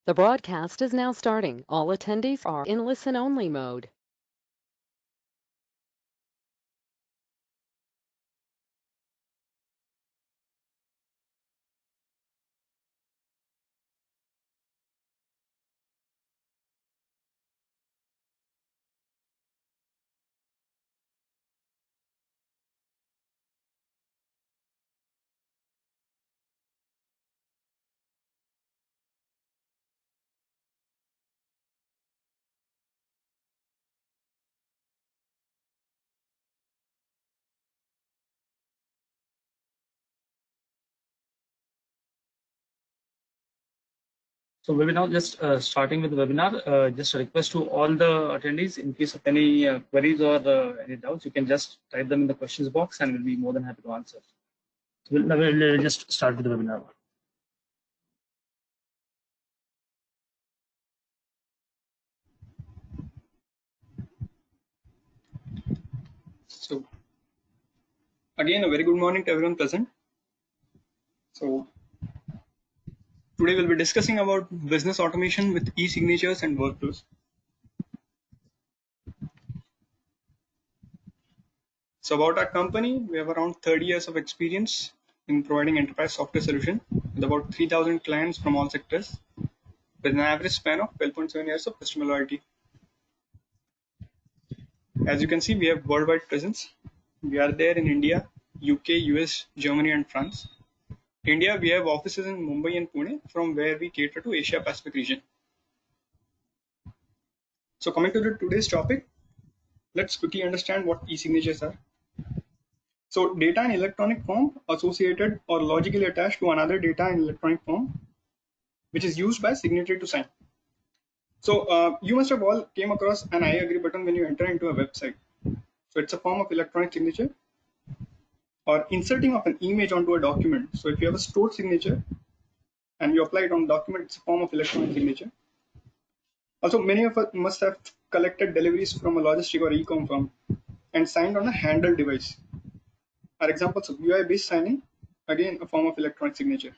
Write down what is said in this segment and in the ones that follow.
The broadcast is now starting. All attendees are in listen-only mode. So webinar, just starting with the webinar, just a request to all the attendees, in case of any queries or any doubts, you can just type them in the questions box and we'll be more than happy to answer. So we'll just start with the webinar. So again, a very good morning to everyone present. So today we'll be discussing about business automation with e-signatures and workflows. So about our company, we have around 30 years of experience in providing enterprise software solution with about 3,000 clients from all sectors with an average span of 12.7 years of customer loyalty. As you can see, we have worldwide presence. We are there in India, UK, US, Germany, and France. India, we have offices in Mumbai and Pune, from where we cater to Asia Pacific region. So coming to today's topic, let's quickly understand what e-signatures are. So data in electronic form associated or logically attached to another data in electronic form, which is used by signatory to sign. So you must have all came across an I agree button when you enter into a website. So it's a form of electronic signature, or inserting of an image onto a document. So if you have a stored signature and you apply it on document, it's a form of electronic signature. Also, many of us must have collected deliveries from a logistic or e-com firm and signed on a handheld device. Are examples of UI-based signing, again a form of electronic signature.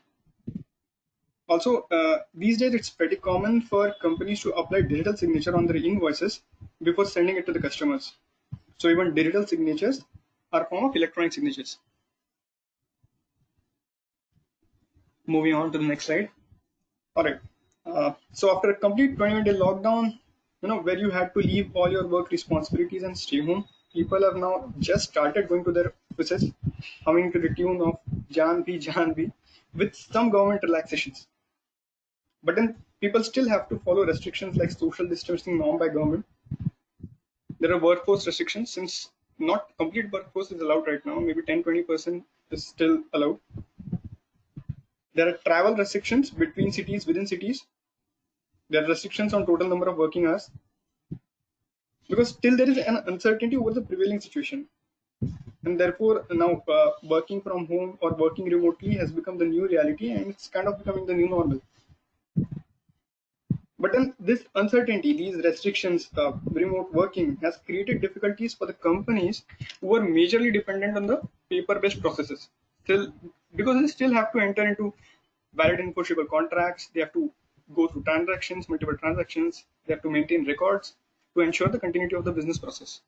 Also, these days it's pretty common for companies to apply digital signature on their invoices before sending it to the customers. So even digital signatures are a form of electronic signatures. Moving on to the next slide. All right. So after a complete 21-day lockdown, where you had to leave all your work responsibilities and stay home, people have now just started going to their offices, humming to the tune of Jan Bhi, with some government relaxations. But then people still have to follow restrictions like social distancing norm by government. There are workforce restrictions, since not complete workforce is allowed right now. Maybe 10-20% is still allowed. There are travel restrictions between cities, within cities. There are restrictions on total number of working hours, because still there is an uncertainty over the prevailing situation, and therefore now working from home or working remotely has become the new reality, and it's kind of becoming the new normal. But then this uncertainty, these restrictions, remote working has created difficulties for the companies who are majorly dependent on the paper-based processes. Still, because they still have to enter into valid enforceable contracts, they have to go through transactions, multiple transactions, they have to maintain records to ensure the continuity of the business process.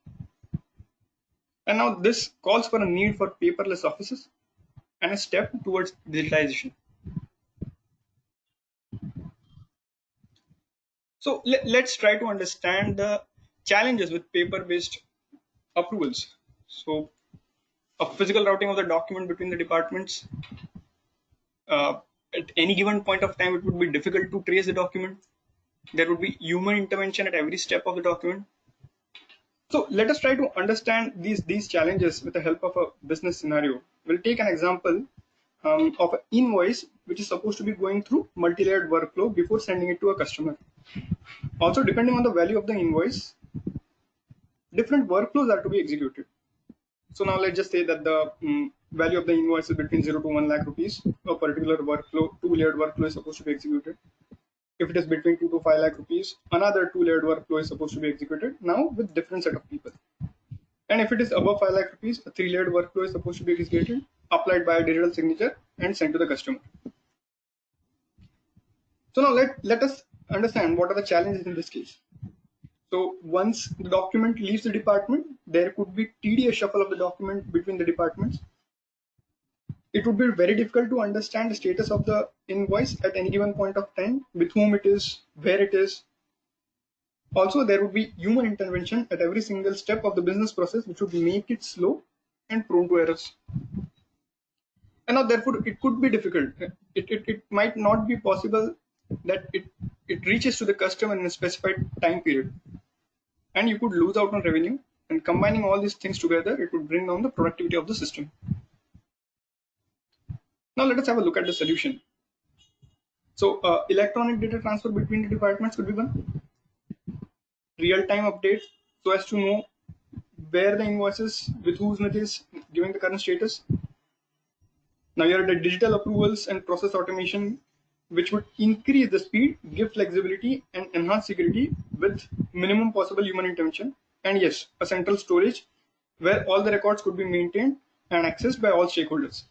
And now this calls for a need for paperless offices and a step towards digitalization. So let's try to understand the challenges with paper-based approvals. So a physical routing of the document between the departments. At any given point of time, it would be difficult to trace the document. There would be human intervention at every step of the document. So let us try to understand these challenges with the help of a business scenario. We'll take an example of an invoice which is supposed to be going through multi-layered workflow before sending it to a customer. Also, depending on the value of the invoice, different workflows are to be executed. So now let's just say that the value of the invoice is between 0 to 1 lakh rupees. A particular workflow, two-layered workflow is supposed to be executed. If it is between 2 to 5 lakh rupees, another two-layered workflow is supposed to be executed, now with different set of people. And if it is above 5 lakh rupees, a three-layered workflow is supposed to be executed, applied by a digital signature, and sent to the customer. So now let us understand what are the challenges in this case. So once the document leaves the department, there could be tedious shuffle of the document between the departments. It would be very difficult to understand the status of the invoice at any given point of time, with whom it is, where it is. Also, there would be human intervention at every single step of the business process, which would make it slow and prone to errors. And now, therefore, it could be difficult. It might not be possible that it reaches to the customer in a specified time period. And you could lose out on revenue. And combining all these things together, it would bring down the productivity of the system. Now, let us have a look at the solution. So, electronic data transfer between the departments could be one. Real-time updates so as to know where the invoice is, with whose it is, giving the current status. Now here are the digital approvals and process automation, which would increase the speed, give flexibility, and enhance security with minimum possible human intervention. And yes, a central storage where all the records could be maintained and accessed by all stakeholders.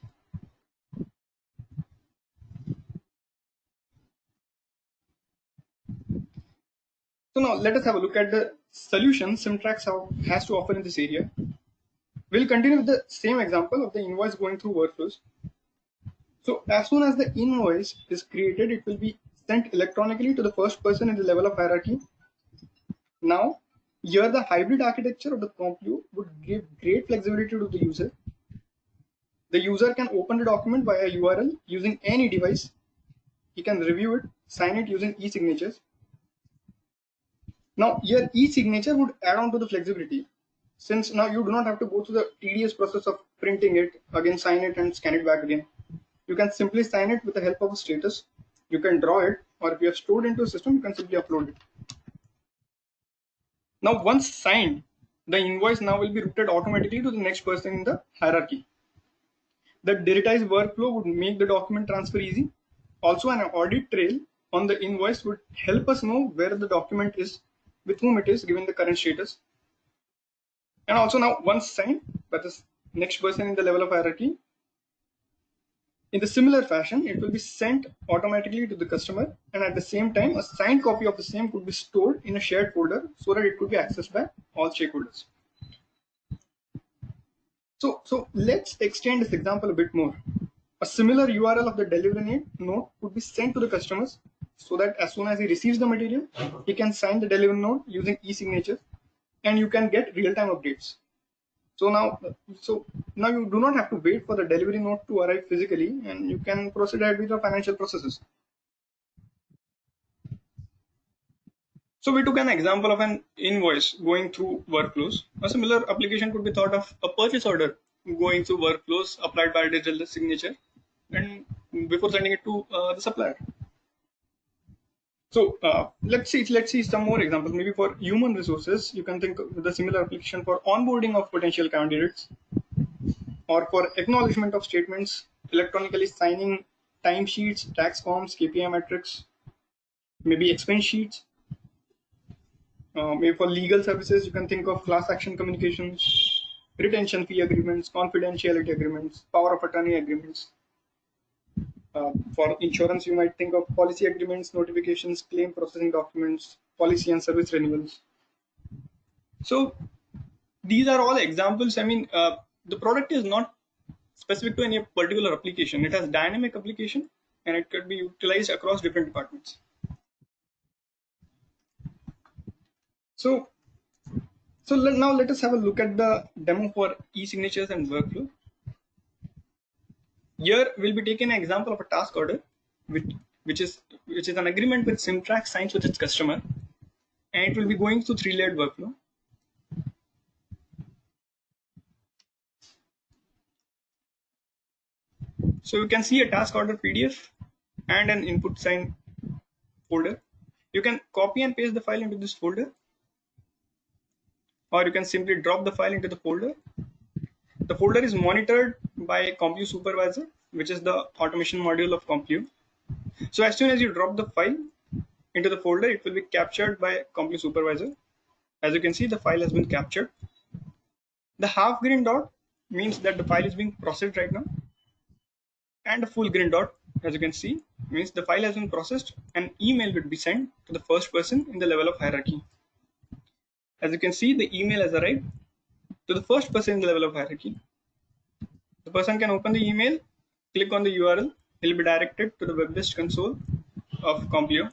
So now let us have a look at the solution Symtrax has to offer in this area. We'll continue with the same example of the invoice going through workflows. So as soon as the invoice is created, it will be sent electronically to the first person in the level of hierarchy. Now, here the hybrid architecture of the Complue would give great flexibility to the user. The user can open the document via URL using any device. He can review it, sign it using e-signatures. Now, here e-signature would add on to the flexibility, since now you do not have to go through the tedious process of printing it, again sign it and scan it back again. You can simply sign it with the help of a status. You can draw it, or if you have stored into a system, you can simply upload it. Now, once signed, the invoice now will be routed automatically to the next person in the hierarchy. The digitized workflow would make the document transfer easy. Also, an audit trail on the invoice would help us know where the document is, with whom it is, given the current status. And also now, once signed by the next person in the level of hierarchy, in the similar fashion, it will be sent automatically to the customer, and at the same time, a signed copy of the same could be stored in a shared folder so that it could be accessed by all stakeholders. So let's extend this example a bit more. A similar URL of the delivery note would be sent to the customers so that as soon as he receives the material, he can sign the delivery note using e-signatures, and you can get real-time updates. So now you do not have to wait for the delivery note to arrive physically, and you can proceed ahead with your financial processes. So we took an example of an invoice going through workflows. A similar application could be thought of a purchase order going through workflows applied by a digital signature and before sending it to the supplier. So let's see some more examples. Maybe for human resources, you can think of the similar application for onboarding of potential candidates, or for acknowledgement of statements, electronically signing timesheets, tax forms, KPI metrics, maybe expense sheets. Maybe for legal services, you can think of class action communications, retention fee agreements, confidentiality agreements, power of attorney agreements. For insurance, you might think of policy agreements, notifications, claim processing documents, policy and service renewals. So these are all examples. I mean, the product is not specific to any particular application. It has dynamic application, and it could be utilized across different departments. So now let us have a look at the demo for e-signatures and workflow. Here we'll be taking an example of a task order, which is an agreement with Symtrax signs with its customer, and it will be going through 3-layered workflow. So you can see a task order PDF and an input sign folder. You can copy and paste the file into this folder, or you can simply drop the file into the folder. The folder is monitored by Complue Supervisor, which is the automation module of Complue. So as soon as you drop the file into the folder, it will be captured by Complue Supervisor. As you can see, the file has been captured. The half green dot means that the file is being processed right now. and a full green dot, as you can see, means the file has been processed. An email will be sent to the first person in the level of hierarchy. As you can see, the email has arrived to the first person in the level of hierarchy. The person can open the email, click on the URL, he'll be directed to the web-based console of Complio.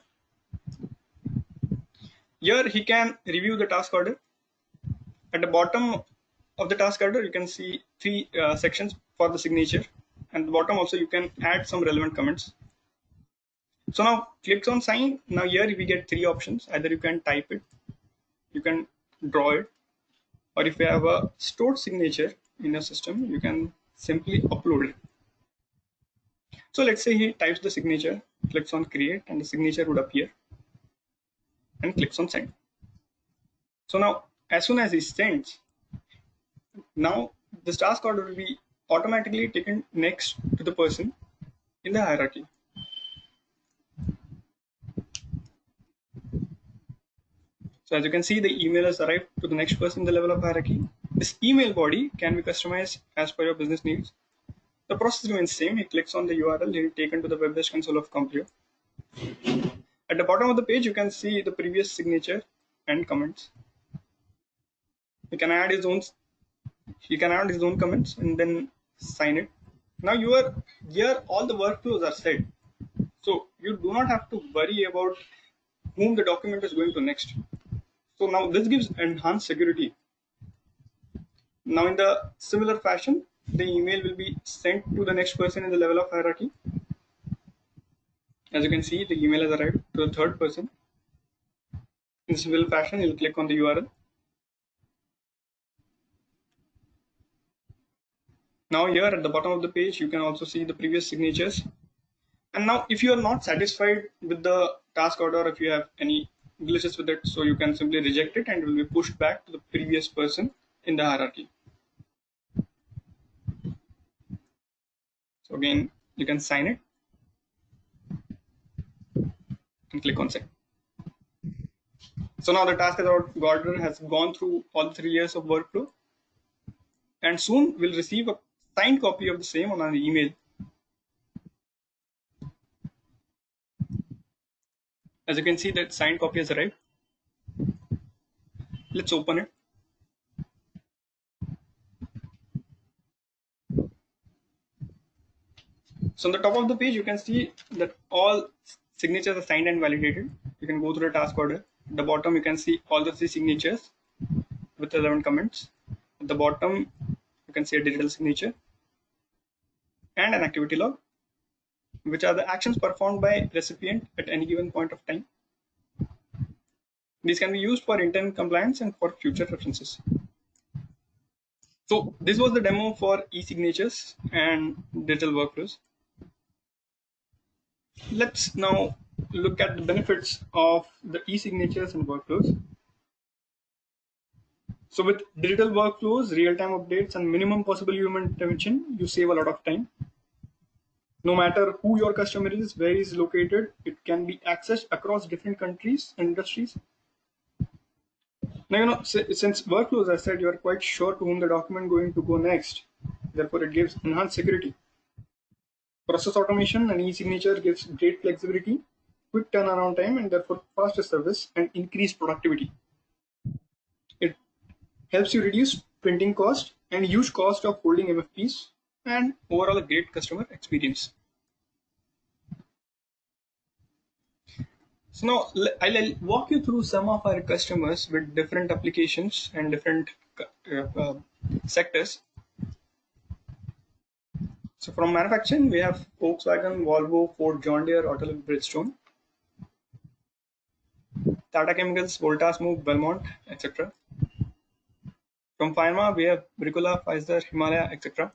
Here he can review the task order. At the bottom of the task order, you can see three sections for the signature, and at the bottom also you can add some relevant comments. So now clicks on sign. Now here we get three options. Either you can type it, you can draw it, or if you have a stored signature in your system, you can simply upload it. So let's say he types the signature, clicks on create, and the signature would appear, and clicks on send. So now as soon as he sends, now this task order will be automatically taken next to the person in the hierarchy. So as you can see, the email has arrived to the next person in the level of hierarchy. This email body can be customized as per your business needs. The process remains same. He clicks on the URL, he will be taken to the web-based console of Complio. At the bottom of the page, you can see the previous signature and comments. He can add his own comments and then sign it. Now here all the workflows are set. So you do not have to worry about whom the document is going to next. So now this gives enhanced security. Now in the similar fashion, the email will be sent to the next person in the level of hierarchy. As you can see, the email has arrived to the third person. In similar fashion, you'll click on the URL. Now here at the bottom of the page, you can also see the previous signatures. And now if you are not satisfied with the task order, or if you have any glitches with it, so you can simply reject it and it will be pushed back to the previous person in the hierarchy. So again, you can sign it and click on send. So now the task order has gone through all 3 years of workflow, and soon we'll receive a signed copy of the same on our email. As you can see, that signed copy has arrived. Let's open it. So on the top of the page, you can see that all signatures are signed and validated. You can go through the task order. At the bottom, you can see all the 3 signatures with 11 comments. At the bottom, you can see a digital signature and an activity log, which are the actions performed by recipient at any given point of time. These can be used for internal compliance and for future references. So this was the demo for e-signatures and digital workflows. Let's now look at the benefits of the e-signatures and workflows. So with digital workflows, real-time updates, and minimum possible human intervention, you save a lot of time. No matter who your customer is, where he is located, it can be accessed across different countries and industries. Now, since workflows, I said, you are quite sure to whom the document going to go next. Therefore, it gives enhanced security. Process automation and e-signature gives great flexibility, quick turnaround time, and therefore faster service and increased productivity. It helps you reduce printing cost and huge cost of holding MFPs, and overall a great customer experience. So now I'll walk you through some of our customers with different applications and different sectors. So from manufacturing, we have Volkswagen, Volvo, Ford, John Deere, Autoliv, Bridgestone, Tata Chemicals, Voltas, Moog, Belmont, etc. From pharma, we have Bricola, Pfizer, Himalaya, etc.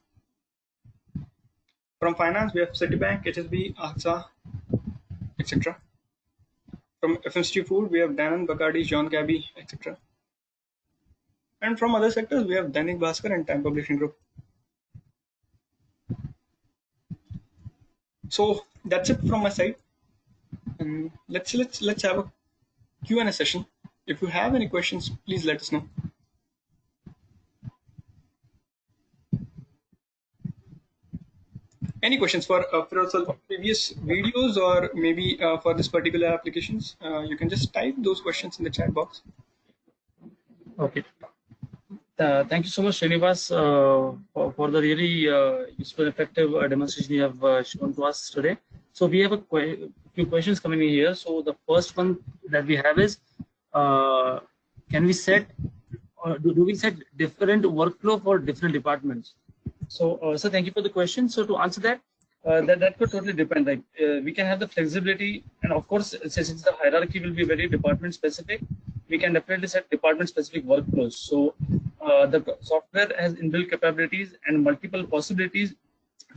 From finance, we have Citibank, HSB, AXA, etc. From FMCG food, we have Danone, Bacardi, John Cabby, etc. And from other sectors, we have Dainik Bhaskar and Time Publishing Group. So that's it from my side. And let's have a Q&A session. If you have any questions, please let us know. Any questions for some previous videos or maybe for this particular applications? You can just type those questions in the chat box. Okay. Thank you so much, Srinivas, for the really useful, effective demonstration you have shown to us today. So we have a few questions coming in here. So the first one that we have is, can we set, or do we set different workflow for different departments? So, so thank you for the question. So to answer that, that could totally depend. Like we can have the flexibility, and of course, since the hierarchy will be very department specific, we can definitely set department specific workflows. So the software has inbuilt capabilities and multiple possibilities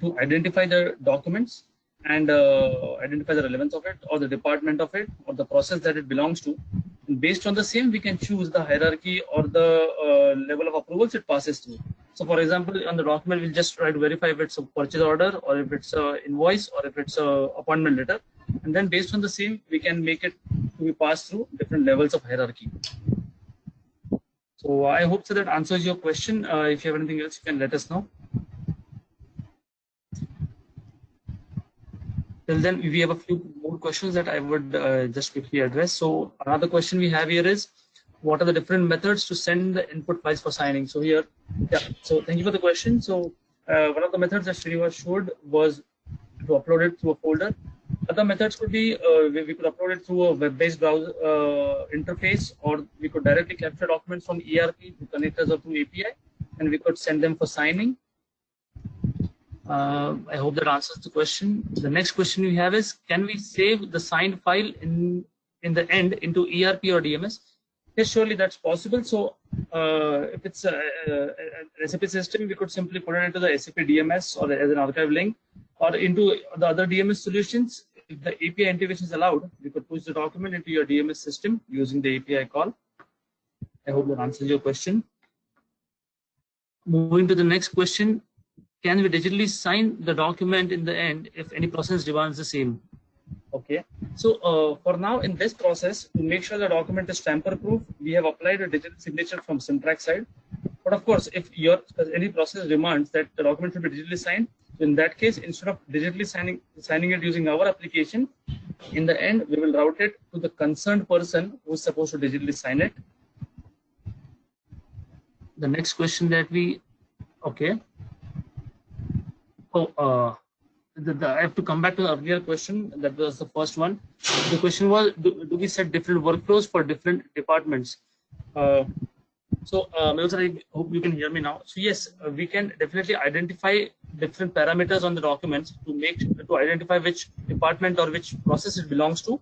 to identify the documents and identify the relevance of it, or the department of it, or the process that it belongs to. And based on the same, we can choose the hierarchy or the level of approvals it passes through. So for example, on the document, we'll just try to verify if it's a purchase order, or if it's an invoice, or if it's a appointment letter. And then based on the same, we can make it to be passed through different levels of hierarchy. So I hope that answers your question. If you have anything else, you can let us know. Till then, we have a few more questions that I would just quickly address. So another question we have here is, what are the different methods to send the input files for signing? So here, yeah, so thank you for the question. So one of the methods that Srinivas showed was to upload it through a folder. Other methods could be, we could upload it through a web-based browser interface, or we could directly capture documents from ERP through connectors or through API, and we could send them for signing. I hope that answers the question. The next question we have is, can we save the signed file in the end into ERP or DMS? Yes, surely that's possible. So if it's a SAP system, we could simply put it into the SAP DMS or as an archive link, or into the other DMS solutions. If the API integration is allowed, we could push the document into your DMS system using the API call. I hope that answers your question. Moving to the next question, can we digitally sign the document in the end if any process demands the same? Okay, so for now in this process, to make sure the document is tamper-proof, we have applied a digital signature from Syntrax side. But of course, if any process demands that the document should be digitally signed, in that case, instead of digitally signing it using our application, in the end, we will route it to the concerned person who is supposed to digitally sign it. The next question that we, okay. Oh, I have to come back to the earlier question. That was the first one. The question was, do we set different workflows for different departments? Mehul, I hope you can hear me now. So yes, we can definitely identify different parameters on the documents to identify which department or which process it belongs to,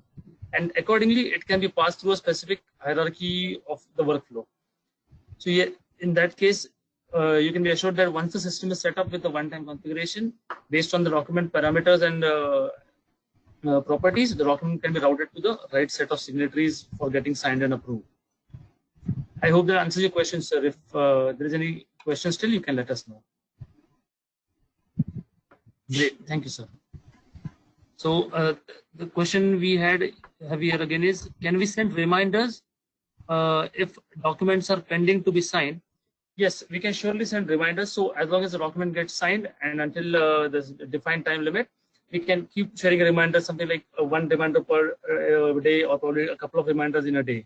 and accordingly, it can be passed through a specific hierarchy of the workflow. So yeah, in that case, you can be assured that once the system is set up with the one-time configuration, based on the document parameters and properties, the document can be routed to the right set of signatories for getting signed and approved. I hope that answers your question, sir. If there is any question still, you can let us know. Great, thank you, sir. So the question we have here again is, can we send reminders if documents are pending to be signed? Yes, we can surely send reminders. So as long as the document gets signed and until there's a defined time limit, we can keep sharing a reminder, something like one reminder per day, or probably a couple of reminders in a day.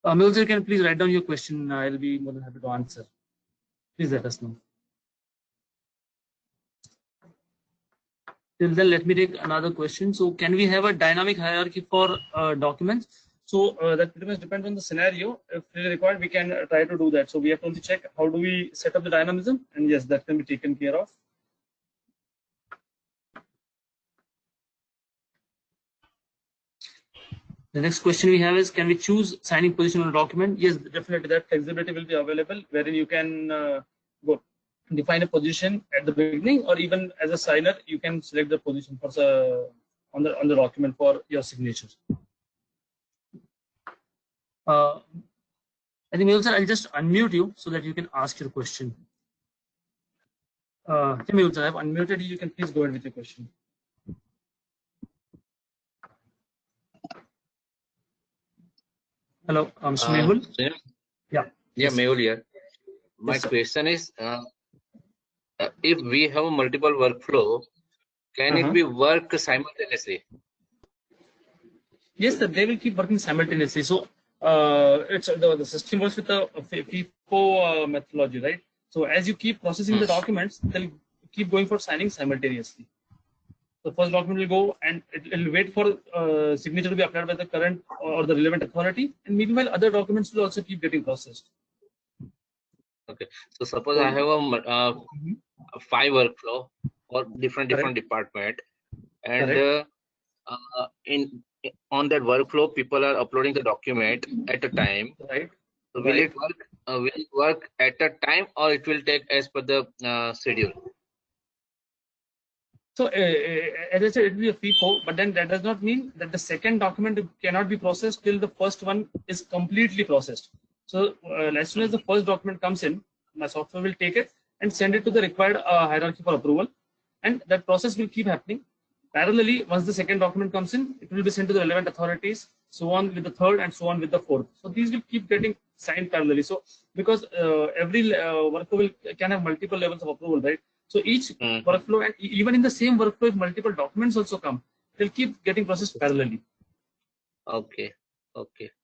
Mehul, you can please write down your question. I'll be more than happy to answer. Please let us know. Till then, let me take another question. So can we have a dynamic hierarchy for documents? So that pretty much depends on the scenario. If really required, we can try to do that. So we have to only check how do we set up the dynamism, and yes, that can be taken care of. The next question we have is, can we choose signing position on a document? Yes, definitely that flexibility will be available, wherein you can define a position at the beginning, or even as a signer, you can select the position for on the document for your signature. I think, Mehul sir, I'll just unmute you so that you can ask your question. Mehul sir, I have unmuted you. You can please go ahead with your question. Hello, Mr. Mehul. Yeah, Mehul here. My question is, if we have a multiple workflow, can it be work simultaneously? Yes, sir, they will keep working simultaneously. So it's the system works with a FIFO methodology, right? So as you keep processing the documents, they'll keep going for signing simultaneously. The first document will go and it will wait for signature to be applied by the current or the relevant authority, and meanwhile other documents will also keep getting processed. Okay. So suppose I have a 5 workflow for different department, and on that workflow, people are uploading the document at a time. Right. So will it work? Will it work at a time, or it will take as per the schedule? So as I said, it will be a FIFO, but then that does not mean that the second document cannot be processed till the first one is completely processed. So as soon as the first document comes in, my software will take it and send it to the required hierarchy for approval, and that process will keep happening. Parallelly, once the second document comes in, it will be sent to the relevant authorities, so on with the third and so on with the fourth. So these will keep getting signed parallelly. So because every workflow can have multiple levels of approval, right? So each workflow, and even in the same workflow, if multiple documents also come, they'll keep getting processed parallelly. Okay,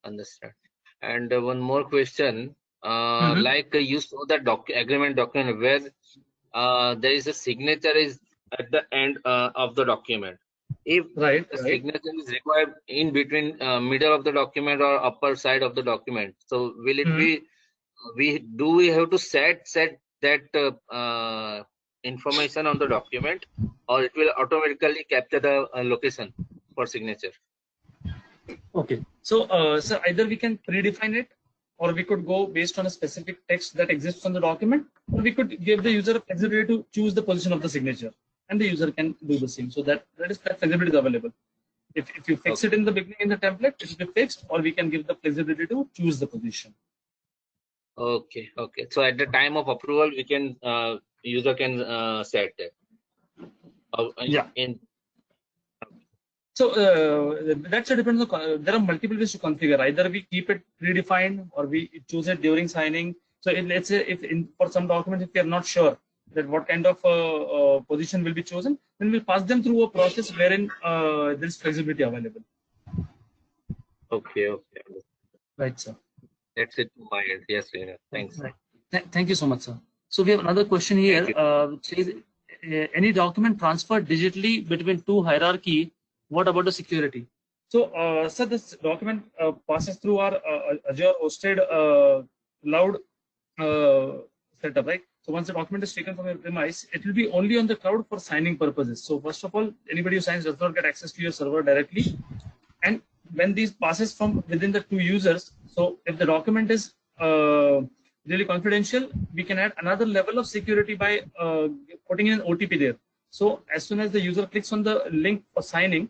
understand. And one more question, like you saw that agreement document where there is a signature is at the end of the document. If the signature is required in between middle of the document or upper side of the document, so will it be? We have to set that information on the document, or it will automatically capture the location for signature? Okay, so so either we can predefine it, or we could go based on a specific text that exists on the document, or we could give the user flexibility to choose the position of the signature, and the user can do the same. So that flexibility is available. If you fix it in the beginning in the template, it will be fixed, or we can give the flexibility to choose the position. Okay. So at the time of approval, we can user can set it. So that's a depends on. There are multiple ways to configure. Either we keep it predefined, or we choose it during signing. So let's say if for some documents, if we are not sure that what kind of position will be chosen, then we'll pass them through a process wherein there is flexibility available. Okay. Right, sir. That's it from my end. Yes, Srinath. Thanks. Right. Thank you so much, sir. So we have another question here, which says, any document transferred digitally between two hierarchy, what about the security? So, sir, this document passes through our Azure hosted cloud setup, right? So once the document is taken from your premise, it will be only on the cloud for signing purposes. So first of all, anybody who signs does not get access to your server directly. And when these passes from within the two users, so if the document is really confidential, we can add another level of security by putting in an OTP there. So as soon as the user clicks on the link for signing,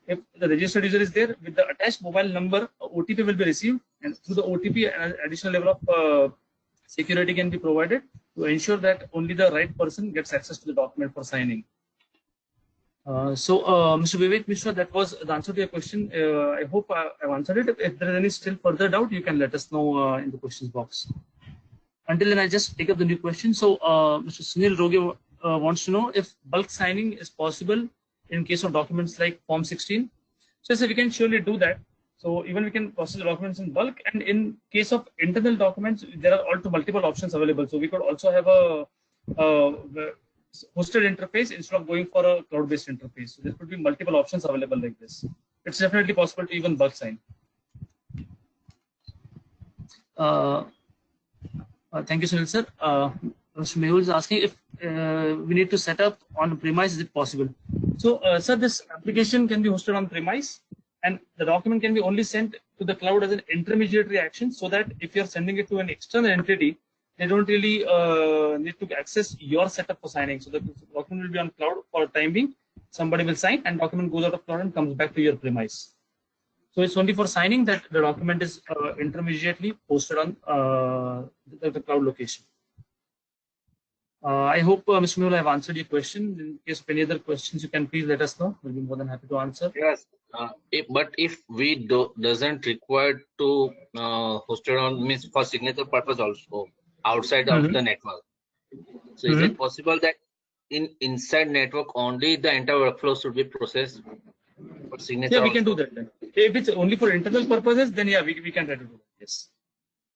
if the registered user is there with the attached mobile number, OTP will be received, and through the OTP, an additional level of security can be provided to ensure that only the right person gets access to the document for signing. So, Mr. Vivek Mishra, that was the answer to your question. I hope I've answered it. If there is any still further doubt, you can let us know in the questions box. Until then, I'll just take up the new question. So, Mr. Sunil Roge wants to know if bulk signing is possible in case of documents like Form 16. So, we can surely do that. So, even we can process the documents in bulk, and in case of internal documents, there are also multiple options available. So, we could also have a hosted interface instead of going for a cloud-based interface. So there could be multiple options available like this. It's definitely possible to even bulk sign. Thank you, Sunil sir. Mr. Mehul is asking if we need to set up on premise. Is it possible? So, sir, this application can be hosted on premise, and the document can be only sent to the cloud as an intermediary action, so that if you're sending it to an external entity, they don't really need to access your setup for signing. So the document will be on cloud for a time being. Somebody will sign, and document goes out of cloud and comes back to your premise. So it's only for signing that the document is intermediately posted on the cloud location. I hope, Mr. Mehul, I have answered your question. In case of any other questions, you can please let us know. We'll be more than happy to answer. Yes. But if we doesn't require to host it on means for signature purpose also outside of the network, So is it possible that inside network only the entire workflow should be processed for signature? Yeah, we can do that then. If it's only for internal purposes, then yeah, we can try to do that. Yes.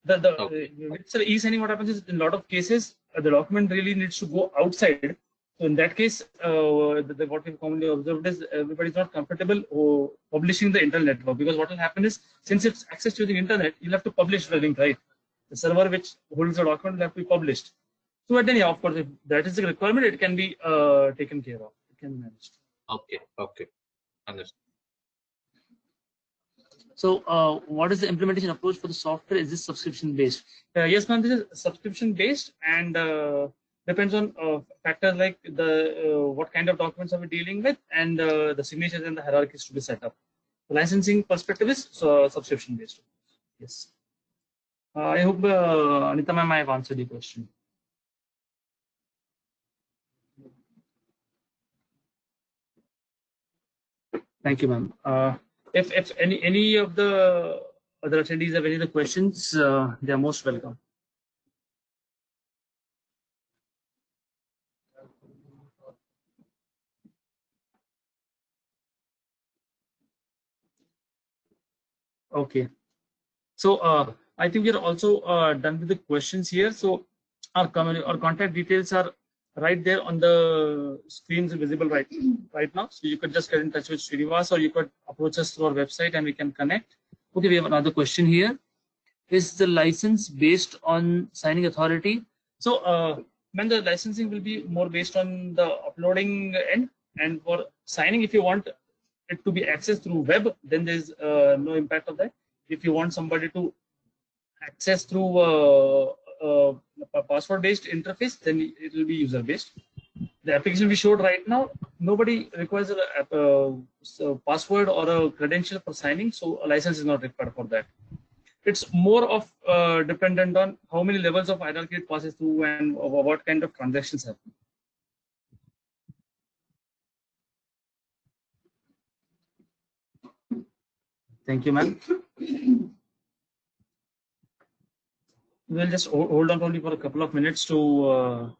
With e-signing, what happens is in a lot of cases, the document really needs to go outside. So in that case, what we commonly observed is everybody is not comfortable publishing the internal network, because what will happen is, since it's accessed using internet, you'll have to publish the link, right? The server which holds the document will have to be published. So then, yeah, of course, if that is the requirement, it can be taken care of. It can be managed. Okay. Okay. Understood. So, what is the implementation approach for the software? Is this subscription based? Yes, ma'am. This is subscription based, and depends on factors like the what kind of documents are we dealing with, and the signatures and the hierarchies to be set up. The licensing perspective is subscription based. Yes. I hope Anita ma'am, I have answered the question. Thank you, ma'am. If any of the other attendees have any other questions, they are most welcome. Okay. So I think we are also done with the questions here. So our contact details are right there on the screens visible right now. So you could just get in touch with Srinivas, or you could approach us through our website and we can connect. Okay, we have another question here. Is the license based on signing authority? So when the licensing will be more based on the uploading end, and for signing, if you want it to be accessed through web, then there's no impact of that. If you want somebody to access through a password-based interface, then it will be user-based. The application we showed right now, nobody requires a password or a credential for signing, so a license is not required for that. It's more of dependent on how many levels of hierarchy it passes through and what kind of transactions happen. Thank you, ma'am. We'll just hold on only for a couple of minutes to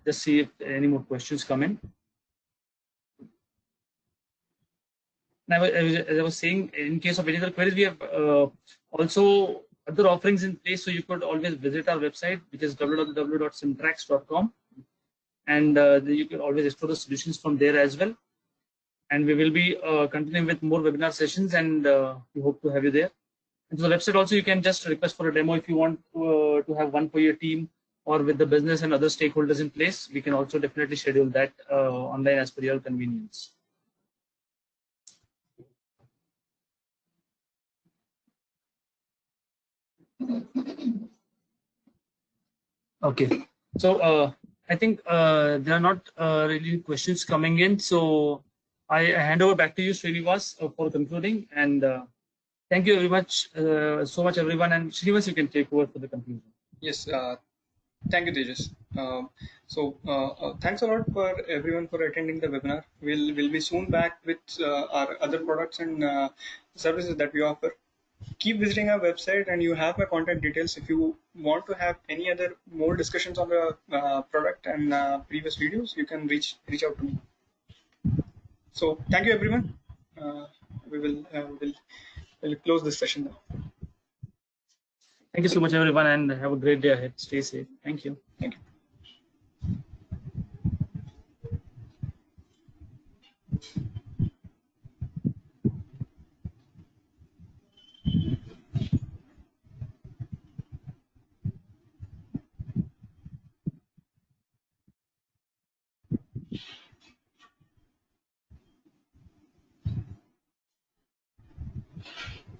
just see if any more questions come in. Now, as I was saying, in case of any other queries, we have also other offerings in place. So you could always visit our website, which is www.simtrax.com, and you can always explore the solutions from there as well. And we will be continuing with more webinar sessions, and we hope to have you there. And so the website also, you can just request for a demo if you want to have one for your team or with the business and other stakeholders in place. We can also definitely schedule that online as per your convenience. Okay, so I think there are not really questions coming in. So I hand over back to you, Srinivas, for concluding. And thank you very much, so much, everyone. And Srinivas, you can take over for the conclusion. Yes, thank you, Tejas. Thanks a lot for everyone for attending the webinar. We'll be soon back with our other products and services that we offer. Keep visiting our website, and you have my contact details. If you want to have any other more discussions on the product and previous videos, you can reach out to me. So thank you, everyone. We will we'll close this session now. Thank you so much, everyone, and have a great day ahead. Stay safe. Thank you. Thank you.